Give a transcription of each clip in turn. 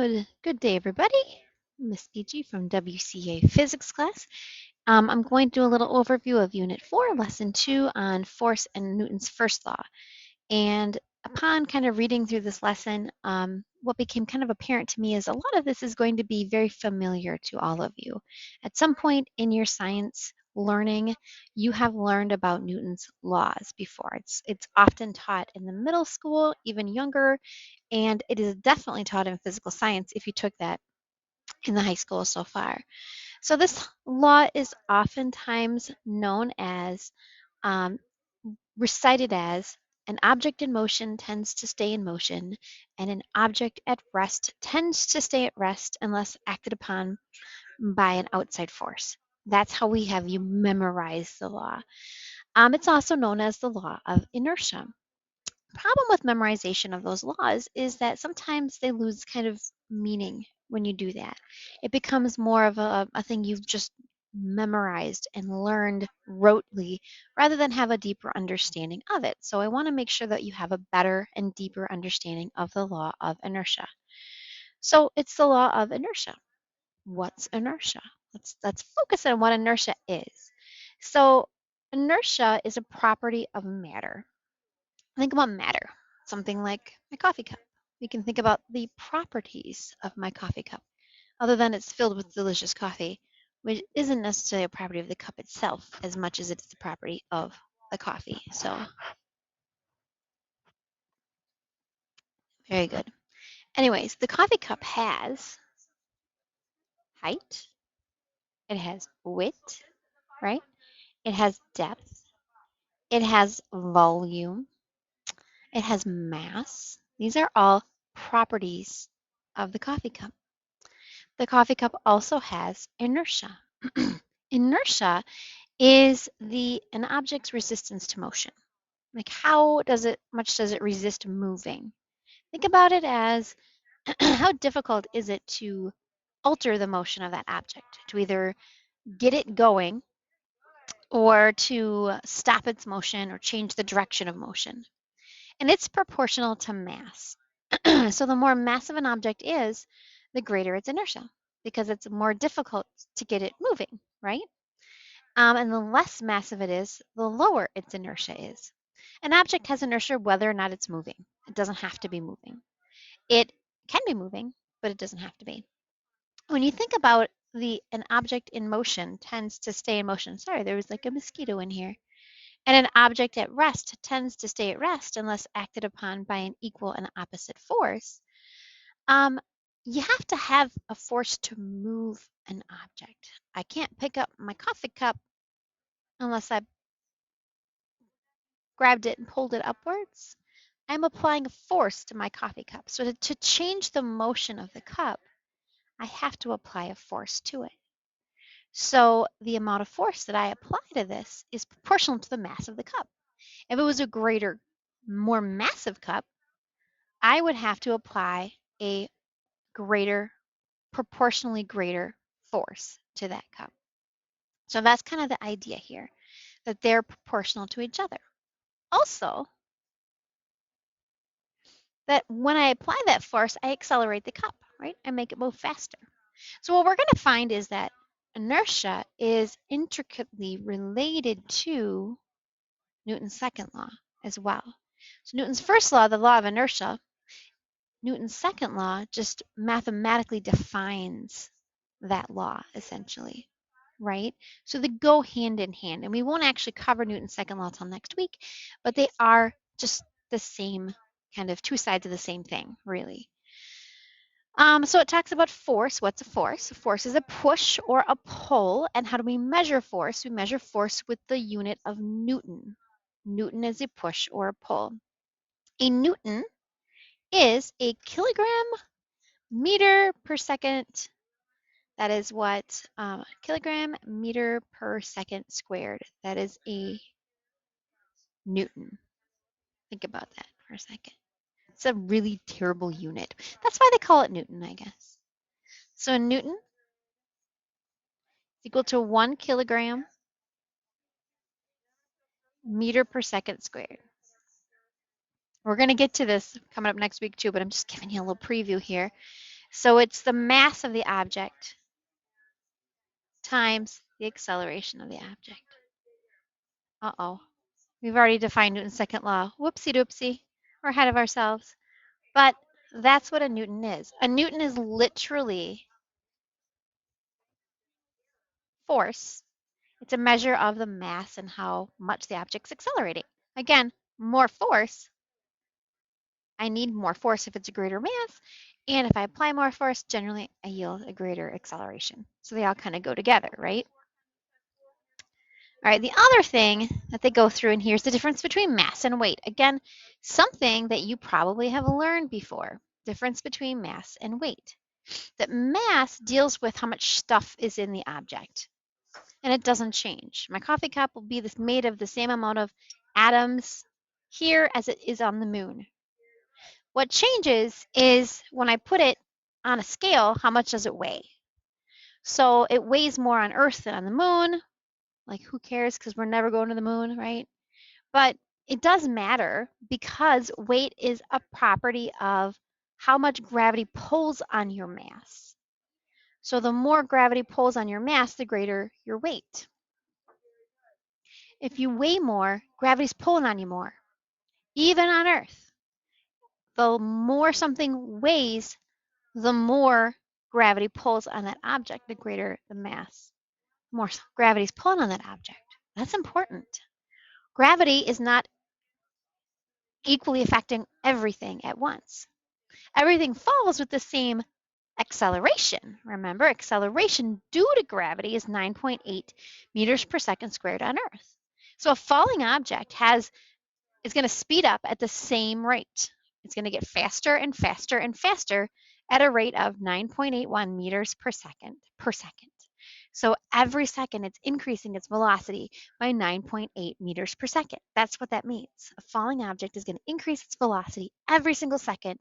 Good day, everybody. Miss BG from WCA Physics class. I'm going to do a little overview of Unit 4, Lesson 2 on force and Newton's first law. And upon kind of reading through this lesson, what became kind of apparent to me is a lot of this is going to be very familiar to all of you. At some point in your science learning, you have learned about Newton's laws before. It's often taught in the middle school, even younger, and it is definitely taught in physical science if you took that in the high school so far. So this law is oftentimes known as, um, recited as, an object in motion tends to stay in motion, and an object at rest tends to stay at rest unless acted upon by an outside force. That's how we have you memorize the law. It's also known as the law of inertia. Problem with memorization of those laws is that sometimes they lose kind of meaning when you do that. It becomes more of a thing you've just memorized and learned rotely rather than have a deeper understanding of it. So I want to make sure that you have a better and deeper understanding of the law of inertia. So it's the law of inertia. What's inertia? Let's focus on what inertia is. So inertia is a property of matter. Think about matter, something like my coffee cup. We can think about the properties of my coffee cup, other than it's filled with delicious coffee, which isn't necessarily a property of the cup itself as much as it's the property of the coffee. So, very good. Anyways, the coffee cup has height, it has width, right? It has depth, it has volume, it has mass. These are all properties of the coffee cup. The coffee cup also has inertia. Inertia is an object's resistance to motion. Like how much does it resist moving? Think about it as how difficult is it to alter the motion of that object, to either get it going or to stop its motion or change the direction of motion. And it's proportional to mass. So the more massive an object is, the greater its inertia because it's more difficult to get it moving, right? And the less massive it is, the lower its inertia is. An object has inertia whether or not it's moving. It doesn't have to be moving. It can be moving, but it doesn't have to be. When you think about an object in motion tends to stay in motion. Sorry, there was like a mosquito in here. And an object at rest tends to stay at rest unless acted upon by an equal and opposite force. Um, you have to have a force to move an object. I can't pick up my coffee cup unless I grabbed it and pulled it upwards. I'm applying a force to my coffee cup. So to change the motion of the cup, I have to apply a force to it. So the amount of force that I apply to this is proportional to the mass of the cup. If it was a greater, more massive cup, I would have to apply a greater, proportionally greater force to that cup. So that's kind of the idea here, that they're proportional to each other. Also, that when I apply that force, I accelerate the cup, right? I make it move faster. So what we're going to find is that inertia is intricately related to Newton's second law as well. So Newton's first law, the law of inertia, Newton's second law just mathematically defines that law essentially, right? So they go hand in hand. And we won't actually cover Newton's second law till next week, but they are just the same kind of two sides of the same thing, really. So it talks about force. What's a force? A force is a push or a pull. And how do we measure force? We measure force with the unit of Newton. Newton is a push or a pull. A Newton is a kilogram meter per second. That is what kilogram meter per second squared. That is a Newton. Think about that for a second. It's a really terrible unit. That's why they call it Newton, I guess. So a Newton is equal to 1 kilogram meter per second squared. We're going to get to this coming up next week too, but I'm just giving you a little preview here. So it's the mass of the object times the acceleration of the object. Uh-oh. We've already defined Newton's second law. Whoopsie doopsie. We're ahead of ourselves. But that's what a Newton is. A Newton is literally force. It's a measure of the mass and how much the object's accelerating. Again, more force. I need more force if it's a greater mass. And if I apply more force, generally I yield a greater acceleration. So they all kind of go together, right? All right, the other thing that they go through in here is the difference between mass and weight. Again, something that you probably have learned before, difference between mass and weight. That mass deals with how much stuff is in the object, and it doesn't change. My coffee cup will be made of the same amount of atoms here as it is on the moon. What changes is when I put it on a scale, how much does it weigh? So it weighs more on Earth than on the moon. Like, who cares? Because we're never going to the moon, right? But it does matter because weight is a property of how much gravity pulls on your mass. So the more gravity pulls on your mass, the greater your weight. If you weigh more, gravity's pulling on you more. Even on Earth, the more something weighs, the more gravity pulls on that object, the greater the mass. The more gravity's pulling on that object. That's important. Gravity is not equally affecting everything at once. Everything falls with the same acceleration. Remember, acceleration due to gravity is 9.8 meters per second squared on Earth. So a falling object is going to speed up at the same rate. It's going to get faster and faster and faster at a rate of 9.81 meters per second per second. So every second it's increasing its velocity by 9.8 meters per second. That's what that means. A falling object is going to increase its velocity every single second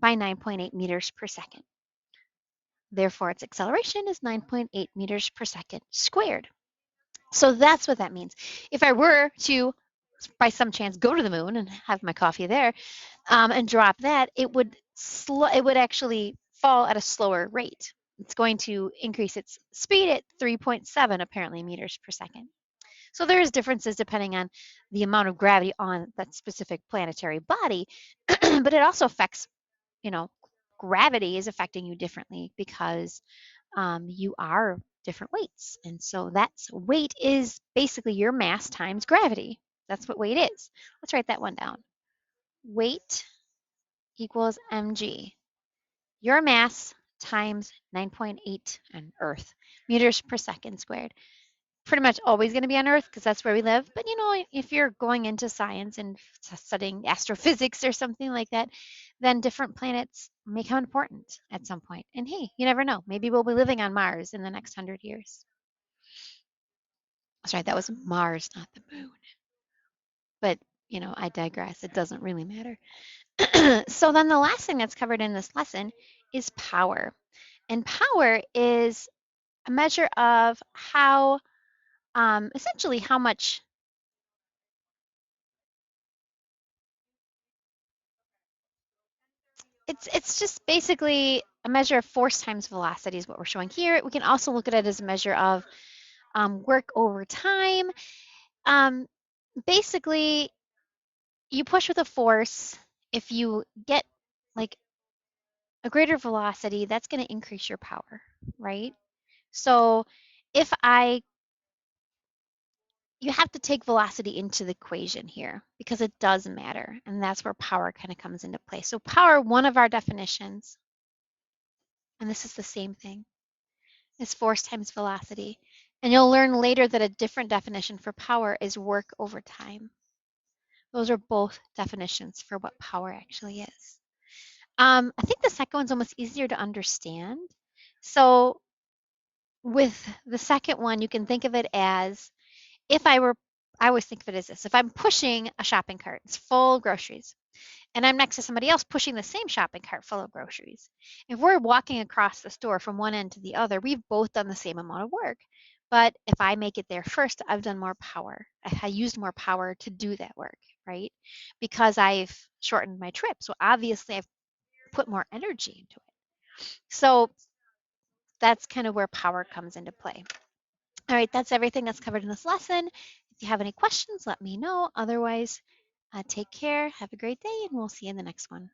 by 9.8 meters per second. Therefore, its acceleration is 9.8 meters per second squared. So that's what that means. If I were to, by some chance, go to the moon and have my coffee there and drop that, it would actually fall at a slower rate. It's going to increase its speed at 3.7 apparently meters per second. So there's differences depending on the amount of gravity on that specific planetary body, but it also affects, gravity is affecting you differently because you are different weights. And so that's weight is basically your mass times gravity. That's what weight is. Let's write that one down. Weight equals mg. Your mass times 9.8 on Earth, meters per second squared. Pretty much always going to be on Earth because that's where we live. But if you're going into science and studying astrophysics or something like that, then different planets may become important at some point. And hey, you never know. Maybe we'll be living on Mars in the next 100 years. That's right, that was Mars, not the moon. But, I digress. It doesn't really matter. So then the last thing that's covered in this lesson is power. And power is a measure of how, essentially how much it's just basically a measure of force times velocity is what we're showing here. We can also look at it as a measure of work over time. Basically, you push with a force. If you get like a greater velocity, that's going to increase your power, right? So if you have to take velocity into the equation here because it does matter, and that's where power kind of comes into play. So power, one of our definitions, and this is the same thing, is force times velocity. And you'll learn later that a different definition for power is work over time. Those are both definitions for what power actually is. I think the second one's almost easier to understand. So with the second one, you can think of it as I always think of it as this. If I'm pushing a shopping cart, it's full of groceries, and I'm next to somebody else pushing the same shopping cart full of groceries. If we're walking across the store from one end to the other, we've both done the same amount of work. But if I make it there first, I've done more power. I used more power to do that work, right? Because I've shortened my trip. So obviously I've put more energy into it. So that's kind of where power comes into play. All right, that's everything that's covered in this lesson. If you have any questions, let me know. Otherwise, take care, have a great day, and we'll see you in the next one.